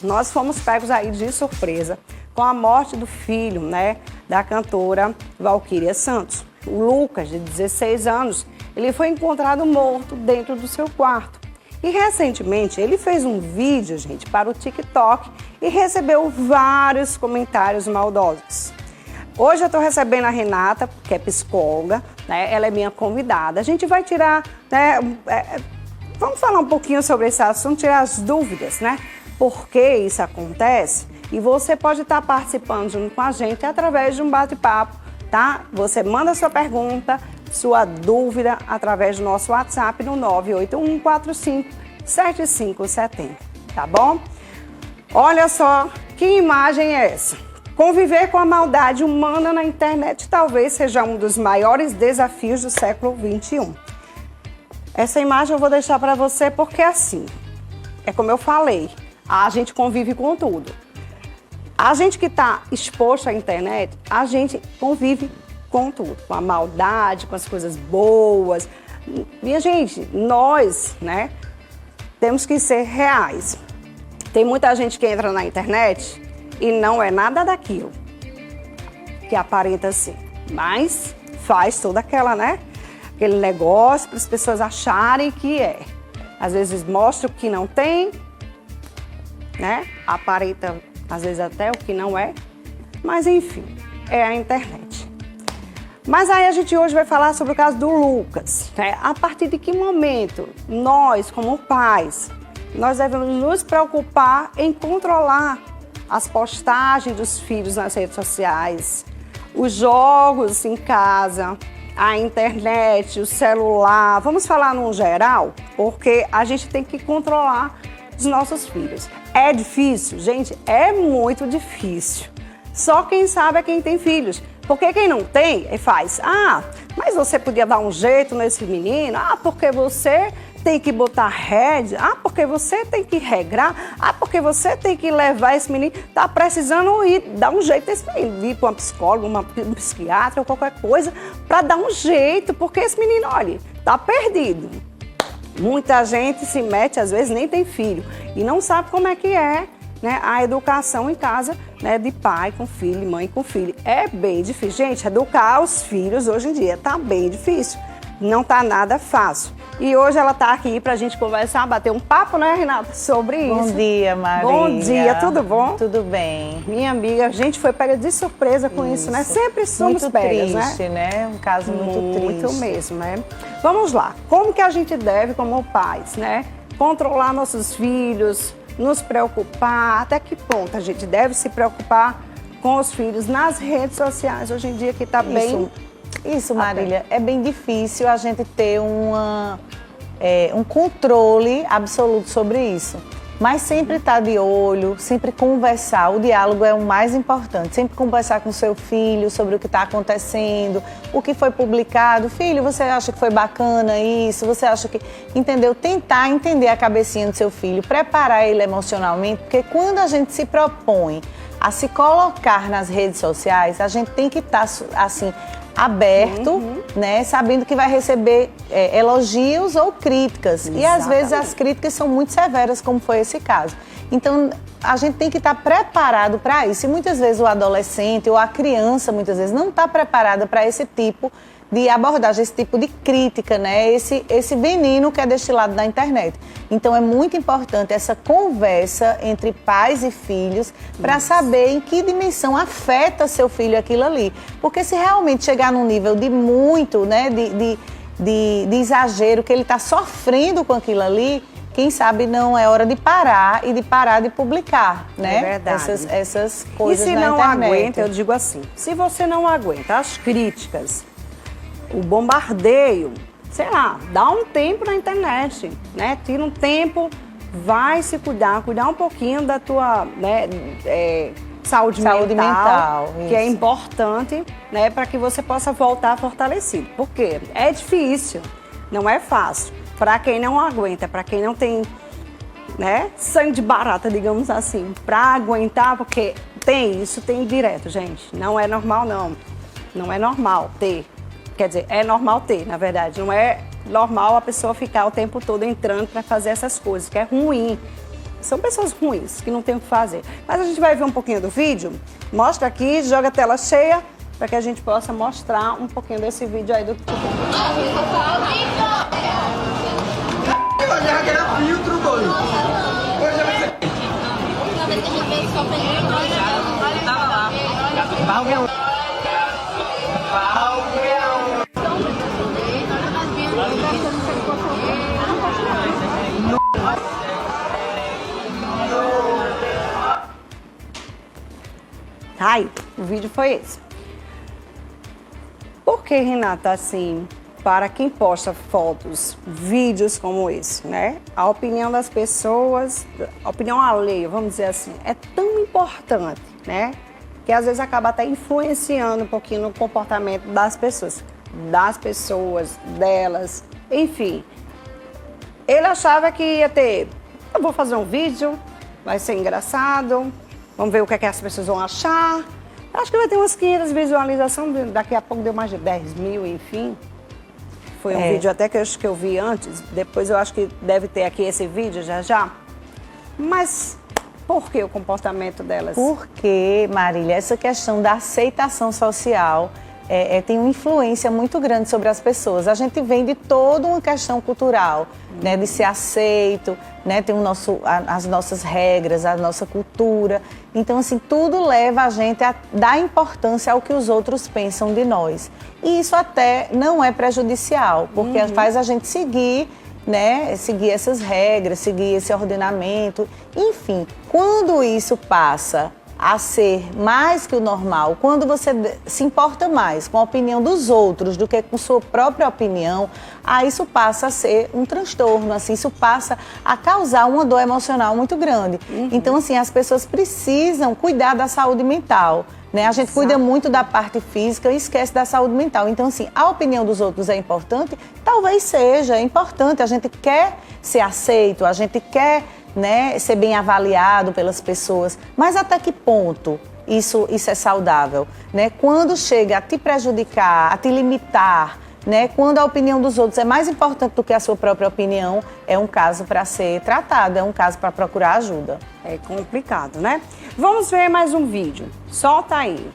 nós fomos pegos aí de surpresa com a morte do filho, né, da cantora Valquíria Santos. O Lucas, de 16 anos, ele foi encontrado morto dentro do seu quarto. E recentemente ele fez um vídeo, gente, para o TikTok e recebeu vários comentários maldosos. Hoje eu estou recebendo a Renata, que é psicóloga, né? Ela é minha convidada. A gente vai tirar, né, vamos falar um pouquinho sobre esse assunto, tirar as dúvidas, né? Por que isso acontece? E você pode estar participando junto com a gente através de um bate-papo, tá? Você manda sua pergunta, sua dúvida através do nosso WhatsApp no 981457570, tá bom? Olha só, que imagem é essa? Conviver com a maldade humana na internet talvez seja um dos maiores desafios do século XXI. Essa imagem eu vou deixar para você porque assim, é como eu falei, a gente convive com tudo. A gente que está exposto à internet, a gente convive com tudo, com a maldade, com as coisas boas. Minha gente, nós, né, temos que ser reais. Tem muita gente que entra na internet e não é nada daquilo que aparenta ser, mas faz toda aquela, né, aquele negócio para as pessoas acharem que é. Às vezes mostra o que não tem, né, aparenta às vezes até o que não é, mas enfim, é a internet. Mas aí a gente hoje vai falar sobre o caso do Lucas, né? A partir de que momento nós, como pais, nós devemos nos preocupar em controlar as postagens dos filhos nas redes sociais, os jogos em casa, a internet, o celular. Vamos falar no geral, porque a gente tem que controlar os nossos filhos. É difícil? Gente, é muito difícil. Só quem sabe é quem tem filhos. Porque quem não tem, faz, mas você podia dar um jeito nesse menino, porque você tem que botar rede, porque você tem que regrar, porque você tem que levar esse menino, tá precisando ir, dar um jeito nesse menino, ir para uma psicóloga, um psiquiatra ou qualquer coisa, para dar um jeito, porque esse menino, olha, tá perdido. Muita gente se mete, às vezes nem tem filho, e não sabe como é que é, né, a educação em casa, né, de pai com filho, mãe com filho. É bem difícil. Gente, educar os filhos hoje em dia tá bem difícil. Não tá nada fácil. E hoje ela tá aqui pra gente conversar, bater um papo, né, Renata, sobre isso. Bom dia, Maria. Bom dia, tudo bom? Tudo bem. Minha amiga, a gente foi pega de surpresa com isso, né? Sempre somos muito pegas, triste, né? Um caso muito triste. Muito mesmo, né? Vamos lá. Como que a gente deve, como pais, né, controlar nossos filhos, nos preocupar, até que ponto a gente deve se preocupar com os filhos nas redes sociais hoje em dia, que está bem... Isso, Marília, é bem difícil a gente ter um controle absoluto sobre isso. Mas sempre estar de olho, sempre conversar, o diálogo é o mais importante. Sempre conversar com seu filho sobre o que está acontecendo, o que foi publicado. Filho, você acha que foi bacana isso? Você acha que... Entendeu? Tentar entender a cabecinha do seu filho, preparar ele emocionalmente, porque quando a gente se propõe a se colocar nas redes sociais, a gente tem que estar, assim, aberto, né, sabendo que vai receber elogios ou críticas. Exatamente. E às vezes as críticas são muito severas, como foi esse caso. Então a gente tem que estar preparado para isso. E muitas vezes o adolescente ou a criança, muitas vezes, não está preparada para esse tipo de abordagem, esse tipo de crítica, né? Esse veneno que é destilado na internet. Então é muito importante essa conversa entre pais e filhos para saber em que dimensão afeta seu filho aquilo ali. Porque se realmente chegar num nível de muito, né, de exagero, que ele está sofrendo com aquilo ali, quem sabe não é hora de parar e de parar de publicar, né? É verdade. Essas coisas na internet. E se não aguenta, eu digo assim, se você não aguenta as críticas, o bombardeio, sei lá, dá um tempo na internet, né? Tira um tempo, vai se cuidar um pouquinho da tua, né, saúde mental, que é importante, né, para que você possa voltar fortalecido. Porque é difícil, não é fácil. Para quem não aguenta, para quem não tem, né, sangue de barata, digamos assim, para aguentar, porque isso tem direto, gente. Não é normal, não. Não é normal ter. Quer dizer, é normal ter, na verdade. Não é normal a pessoa ficar o tempo todo entrando para fazer essas coisas, que é ruim. São pessoas ruins, que não tem o que fazer. Mas a gente vai ver um pouquinho do vídeo. Mostra aqui, joga a tela cheia, para que a gente possa mostrar um pouquinho desse vídeo aí do que tu Tá aí, o vídeo foi esse. Por que, Renata, assim, para quem posta fotos, vídeos como esse, né? A opinião das pessoas, a opinião alheia, vamos dizer assim, é tão importante, né? Que às vezes acaba até influenciando um pouquinho no comportamento das pessoas, delas, enfim. Ele achava que ia ter, eu vou fazer um vídeo, vai ser engraçado, vamos ver o que é que as pessoas vão achar. Acho que vai ter umas 500 visualizações, daqui a pouco deu mais de 10 mil, enfim. Foi um vídeo até que eu vi antes, depois eu acho que deve ter aqui esse vídeo já. Mas por que o comportamento delas? Porque, Marília, essa questão da aceitação social tem uma influência muito grande sobre as pessoas. A gente vem de toda uma questão cultural, né, de ser aceito, né, tem as nossas regras, a nossa cultura. Então, assim, tudo leva a gente a dar importância ao que os outros pensam de nós. E isso até não é prejudicial, porque faz a gente seguir, né, seguir essas regras, seguir esse ordenamento. Enfim, quando isso passa a ser mais que o normal, quando você se importa mais com a opinião dos outros do que com sua própria opinião, aí isso passa a ser um transtorno, assim, isso passa a causar uma dor emocional muito grande. Então, assim, as pessoas precisam cuidar da saúde mental, né? A gente cuida muito da parte física e esquece da saúde mental. Então, assim, a opinião dos outros é importante? Talvez seja, é importante. A gente quer ser aceito, a gente quer, né, ser bem avaliado pelas pessoas, mas até que ponto isso é saudável, né? Quando chega a te prejudicar, a te limitar, né? Quando a opinião dos outros é mais importante do que a sua própria opinião, é um caso para ser tratado, é um caso para procurar ajuda. É complicado, né? Vamos ver mais um vídeo. Solta aí.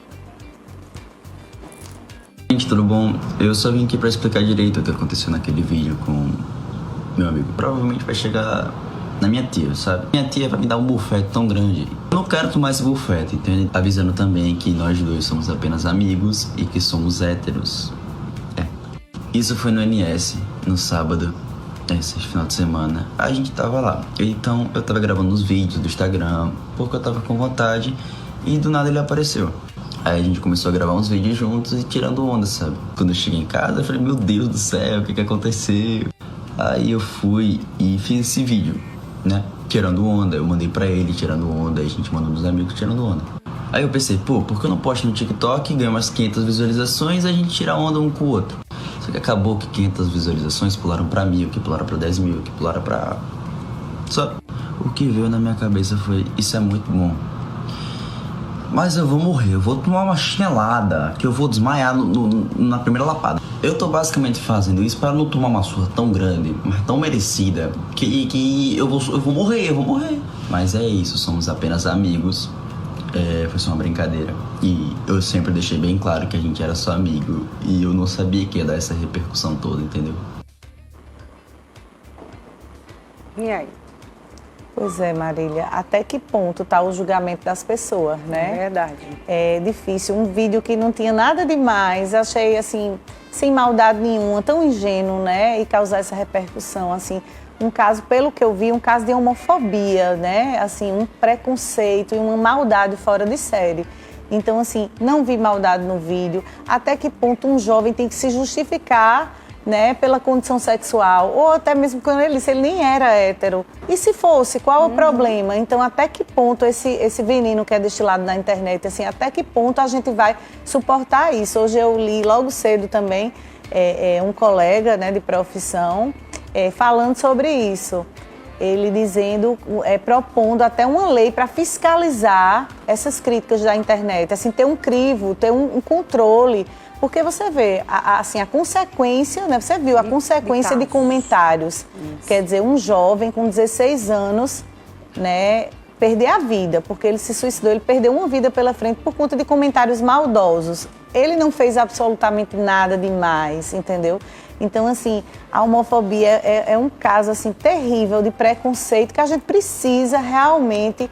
Gente, tudo bom? Eu só vim aqui para explicar direito o que aconteceu naquele vídeo com meu amigo. Provavelmente vai chegar na minha tia, sabe? Minha tia vai me dar um bufete tão grande. Eu não quero tomar esse bufete, entende? Avisando também que nós dois somos apenas amigos e que somos héteros. Isso foi no NS, no sábado, esse final de semana. A gente tava lá. Então eu tava gravando os vídeos do Instagram, porque eu tava com vontade, e do nada ele apareceu. Aí a gente começou a gravar uns vídeos juntos e tirando onda, sabe? Quando eu cheguei em casa, eu falei, meu Deus do céu, o que aconteceu? Aí eu fui e fiz esse vídeo, né? Tirando onda, eu mandei pra ele tirando onda, aí a gente mandou nos amigos tirando onda. Aí eu pensei, pô, por que eu não posto no TikTok, ganho umas 500 visualizações e a gente tira onda um com o outro? Só que acabou que 500 visualizações pularam pra 1.000, que pularam pra 10 mil, que pularam pra... Só o que veio na minha cabeça foi, isso é muito bom. Mas eu vou morrer, eu vou tomar uma chinelada, que eu vou desmaiar na primeira lapada. Eu tô basicamente fazendo isso para não tomar uma surra tão grande, mas tão merecida, que eu vou morrer. Mas é isso, somos apenas amigos. Foi só uma brincadeira. E eu sempre deixei bem claro que a gente era só amigo. E eu não sabia que ia dar essa repercussão toda, entendeu? E aí? Pois é, Marília, até que ponto está o julgamento das pessoas, né? É verdade. É difícil, um vídeo que não tinha nada demais, achei assim, sem maldade nenhuma, tão ingênuo, né? E causar essa repercussão, assim, um caso, pelo que eu vi, um caso de homofobia, né? Assim, um preconceito e uma maldade fora de série. Então, assim, não vi maldade no vídeo. Até que ponto um jovem tem que se justificar, né, pela condição sexual, ou até mesmo quando se ele nem era hétero. E se fosse, qual o problema? Então, até que ponto esse veneno que é destilado na internet, assim, até que ponto a gente vai suportar isso? Hoje eu li logo cedo também um colega, né, de profissão falando sobre isso. Ele dizendo, propondo até uma lei para fiscalizar essas críticas da internet, assim, ter um crivo, ter um controle. Porque você vê, assim, a consequência, né? Você viu a consequência de comentários. Isso. Quer dizer, um jovem com 16 anos né, perder a vida, porque ele se suicidou, ele perdeu uma vida pela frente por conta de comentários maldosos. Ele não fez absolutamente nada demais, entendeu? Então, assim, a homofobia é um caso, assim, terrível de preconceito que a gente precisa realmente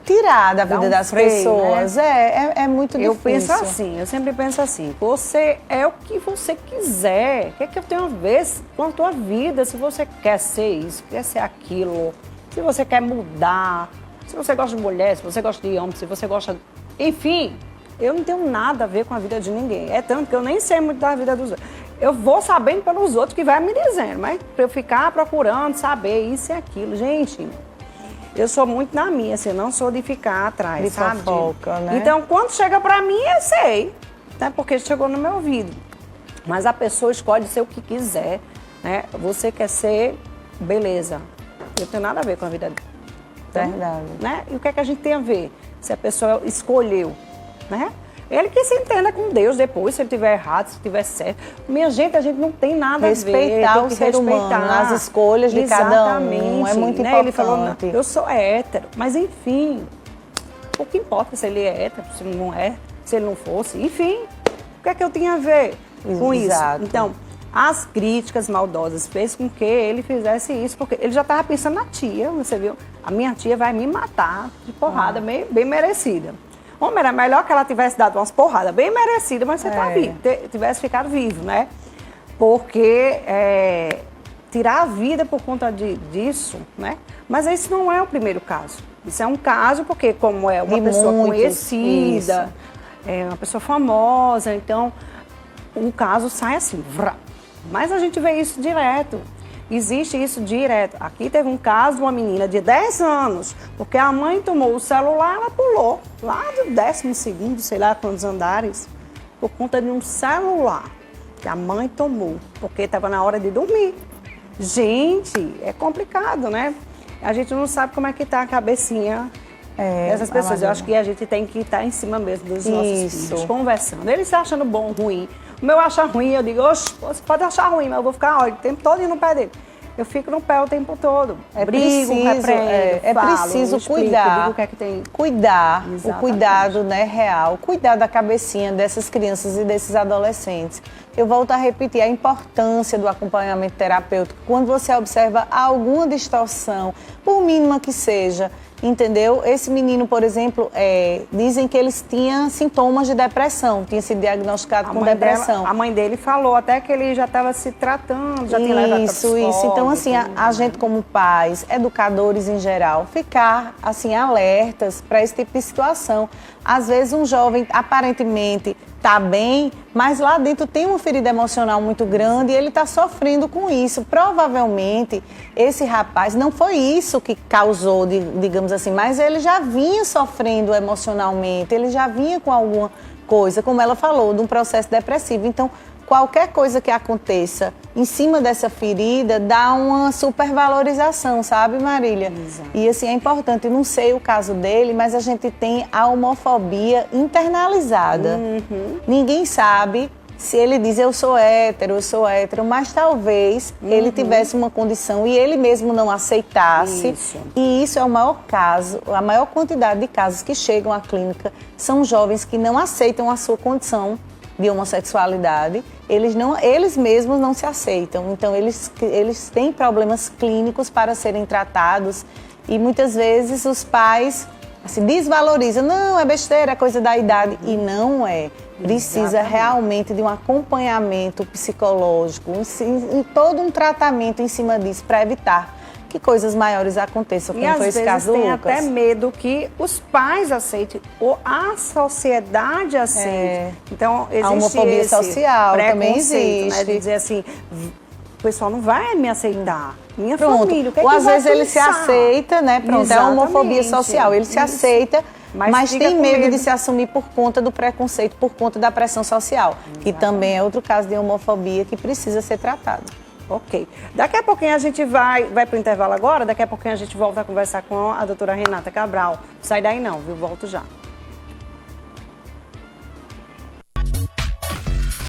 tirar da vida das pessoas. Né? É muito difícil. Eu penso assim, eu sempre penso assim, você é o que você quiser. O que é que eu tenho a ver com a tua vida? Se você quer ser isso, quer ser aquilo, se você quer mudar, se você gosta de mulher, se você gosta de homem, se você gosta... Enfim, eu não tenho nada a ver com a vida de ninguém. É tanto que eu nem sei muito da vida dos outros. Eu vou sabendo pelos outros que vai me dizendo, mas para eu ficar procurando saber isso e aquilo. Gente, eu sou muito na minha, assim, eu não sou de ficar atrás, de sabe? fofoca, né? Então, quando chega pra mim, eu sei, né? Porque chegou no meu ouvido. Mas a pessoa escolhe ser o que quiser, né? Você quer ser, beleza. Eu não tenho nada a ver com a vida dele. Então, verdade. Né? E o que é que a gente tem a ver? Se a pessoa escolheu, né? Ele que se entenda com Deus depois, se ele estiver errado, se estiver certo. Minha gente, a gente não tem nada a ver. Respeitar o ser humano, as escolhas de cada um. É muito importante. Ele falou, não, eu sou hétero, mas enfim, o que importa se ele é hétero, se ele não é, se ele não fosse, enfim. O que é que eu tinha a ver com isso? Então, as críticas maldosas fez com que ele fizesse isso, porque ele já estava pensando na tia, você viu? A minha tia vai me matar de porrada, bem merecida. Homem, era melhor que ela tivesse dado umas porradas bem merecidas, mas você tá vivo, tivesse ficado vivo, né? Porque tirar a vida por conta disso, né? Mas esse não é o primeiro caso. Isso é um caso porque como é uma pessoa conhecida, é uma pessoa famosa, então o caso sai assim, vrá. Mas a gente vê isso direto. Existe isso direto. Aqui teve um caso de uma menina de 10 anos, porque a mãe tomou o celular, ela pulou lá do 12º, sei lá quantos andares, por conta de um celular que a mãe tomou, porque estava na hora de dormir. Gente, é complicado, né? A gente não sabe como é que está a cabecinha dessas pessoas. Eu acho que a gente tem que estar em cima mesmo dos nossos filhos, conversando. Eles se achando bom, ruim. O meu acha ruim, eu digo, oxe, você pode achar ruim, mas eu vou ficar o tempo todo no pé dele. Eu fico no pé o tempo todo. Brigo, repreendo, falo, preciso explico, cuidar. digo o que é que tem. Cuidar, Exatamente. O cuidado, né, real. Cuidar da cabecinha dessas crianças e desses adolescentes. Eu volto a repetir a importância do acompanhamento terapêutico. Quando você observa alguma distorção, por mínima que seja, entendeu? Esse menino, por exemplo, dizem que eles tinham sintomas de depressão, tinha sido diagnosticado com depressão. A mãe dele falou até que ele já estava se tratando, já tinha levado para psicólogo. Isso. Então, assim, a gente como pais, educadores em geral, ficar, assim, alertas para esse tipo de situação. Às vezes um jovem, aparentemente, está bem, mas lá dentro tem uma ferida emocional muito grande e ele está sofrendo com isso. Provavelmente, esse rapaz, não foi isso que causou, digamos assim, mas ele já vinha sofrendo emocionalmente, ele já vinha com alguma coisa, como ela falou, de um processo depressivo. Então, qualquer coisa que aconteça em cima dessa ferida dá uma supervalorização, sabe, Marília? Exato. E assim, é importante, não sei o caso dele, mas a gente tem a homofobia internalizada. Ninguém sabe se ele diz eu sou hétero, mas talvez ele tivesse uma condição e ele mesmo não aceitasse. Isso. E isso é o maior caso, a maior quantidade de casos que chegam à clínica são jovens que não aceitam a sua condição de homossexualidade, eles mesmos não se aceitam. Então, eles têm problemas clínicos para serem tratados e muitas vezes os pais assim, desvalorizam. Não, é besteira, é coisa da idade. E não é. Precisa realmente de um acompanhamento psicológico, todo um tratamento em cima disso para evitar que coisas maiores aconteçam, como foi esse caso do Lucas. E às vezes tem até medo que os pais aceitem ou a sociedade aceite. Então, existe a homofobia social também existe. Né, de dizer assim, o pessoal não vai me aceitar. Minha Pronto. família, o que é ou que às vai vezes ele pensar? se aceita, né? Pronto, exatamente. É a homofobia social. Ele se aceita, mas tem medo de se assumir por conta do preconceito, por conta da pressão social. Exatamente. Que também é outro caso de homofobia que precisa ser tratado. Ok. Daqui a pouquinho a gente vai para o intervalo agora, daqui a pouquinho a gente volta a conversar com a doutora Renata Cabral. Não sai daí não, viu? Volto já.